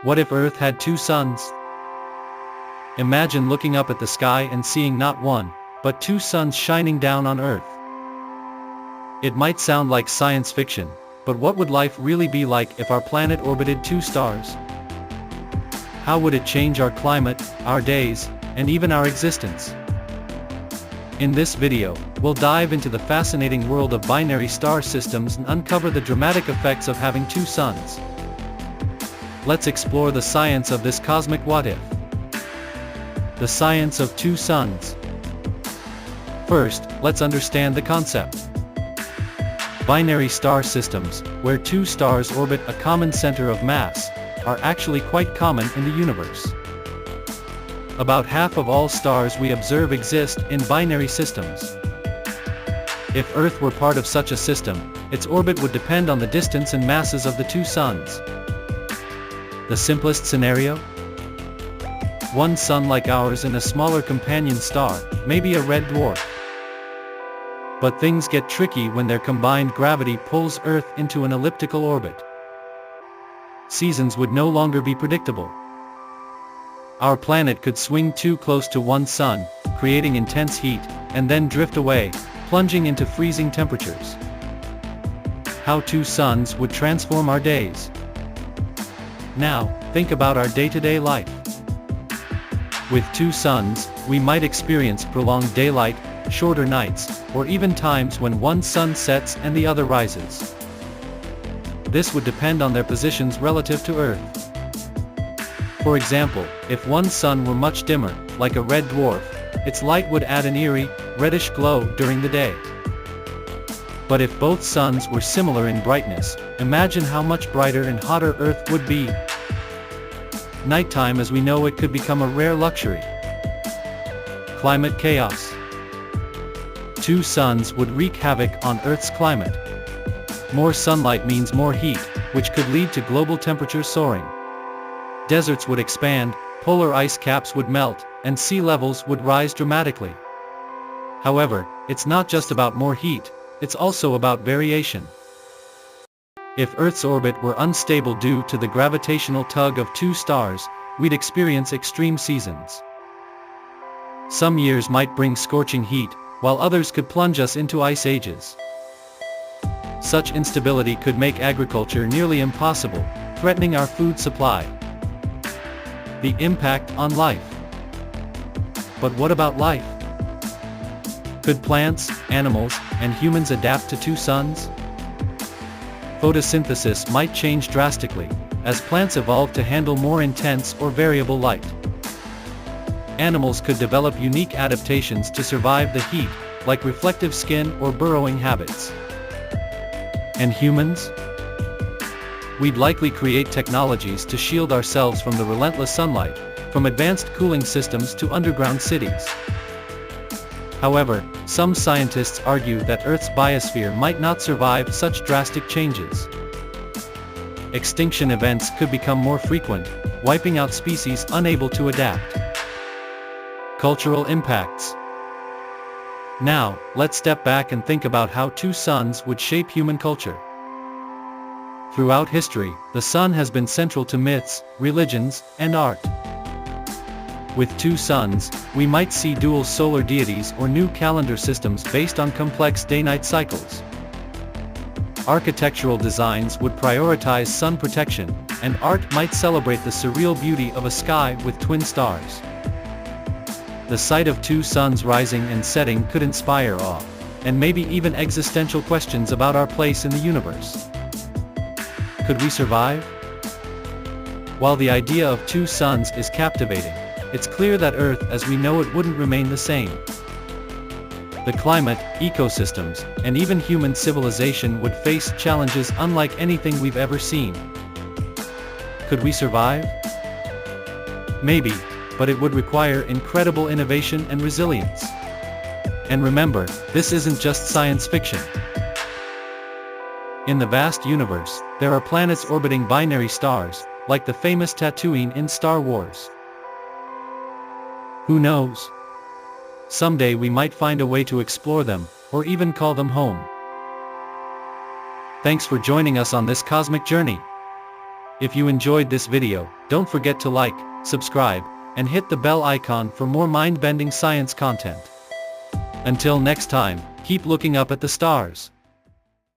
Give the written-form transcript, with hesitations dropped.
What if Earth had two suns? Imagine looking up at the sky and seeing not one, but two suns shining down on Earth. It might sound like science fiction, but what would life really be like if our planet orbited two stars? How would it change our climate, our days, and even our existence? In this video, we'll dive into the fascinating world of binary star systems and uncover the dramatic effects of having two suns. Let's explore the science of this cosmic what-if. The science of two suns. First, let's understand the concept. Binary star systems, where two stars orbit a common center of mass, are actually quite common in the universe. About half of all stars we observe exist in binary systems. If Earth were part of such a system, its orbit would depend on the distance and masses of the two suns. The simplest scenario? One sun like ours and a smaller companion star, maybe a red dwarf. But things get tricky when their combined gravity pulls Earth into an elliptical orbit. Seasons would no longer be predictable. Our planet could swing too close to one sun, creating intense heat, and then drift away, plunging into freezing temperatures. How two suns would transform our days. Now, think about our day-to-day life. With two suns, we might experience prolonged daylight, shorter nights, or even times when one sun sets and the other rises. This would depend on their positions relative to Earth. For example, if one sun were much dimmer, like a red dwarf, its light would add an eerie, reddish glow during the day. But if both suns were similar in brightness, imagine how much brighter and hotter Earth would be. Nighttime as we know it could become a rare luxury. Climate chaos. Two suns would wreak havoc on Earth's climate. More sunlight means more heat, which could lead to global temperatures soaring. Deserts would expand, polar ice caps would melt, and sea levels would rise dramatically. However, it's not just about more heat, it's also about variation. If Earth's orbit were unstable due to the gravitational tug of two stars, we'd experience extreme seasons. Some years might bring scorching heat, while others could plunge us into ice ages. Such instability could make agriculture nearly impossible, threatening our food supply. The impact on life. But what about life? Could plants, animals, and humans adapt to two suns? Photosynthesis might change drastically, as plants evolve to handle more intense or variable light. Animals could develop unique adaptations to survive the heat, like reflective skin or burrowing habits. And humans? We'd likely create technologies to shield ourselves from the relentless sunlight, from advanced cooling systems to underground cities. However, some scientists argue that Earth's biosphere might not survive such drastic changes. Extinction events could become more frequent, wiping out species unable to adapt. Cultural impacts. Now, let's step back and think about how two suns would shape human culture. Throughout history, the sun has been central to myths, religions, and art. With two suns, we might see dual solar deities or new calendar systems based on complex day-night cycles. Architectural designs would prioritize sun protection, and art might celebrate the surreal beauty of a sky with twin stars. The sight of two suns rising and setting could inspire awe, and maybe even existential questions about our place in the universe. Could we survive? While the idea of two suns is captivating, it's clear that Earth as we know it wouldn't remain the same. The climate, ecosystems, and even human civilization would face challenges unlike anything we've ever seen. Could we survive? Maybe, but it would require incredible innovation and resilience. And remember, this isn't just science fiction. In the vast universe, there are planets orbiting binary stars, like the famous Tatooine in Star Wars. Who knows? Someday we might find a way to explore them, or even call them home. Thanks for joining us on this cosmic journey. If you enjoyed this video, don't forget to like, subscribe, and hit the bell icon for more mind-bending science content. Until next time, keep looking up at the stars.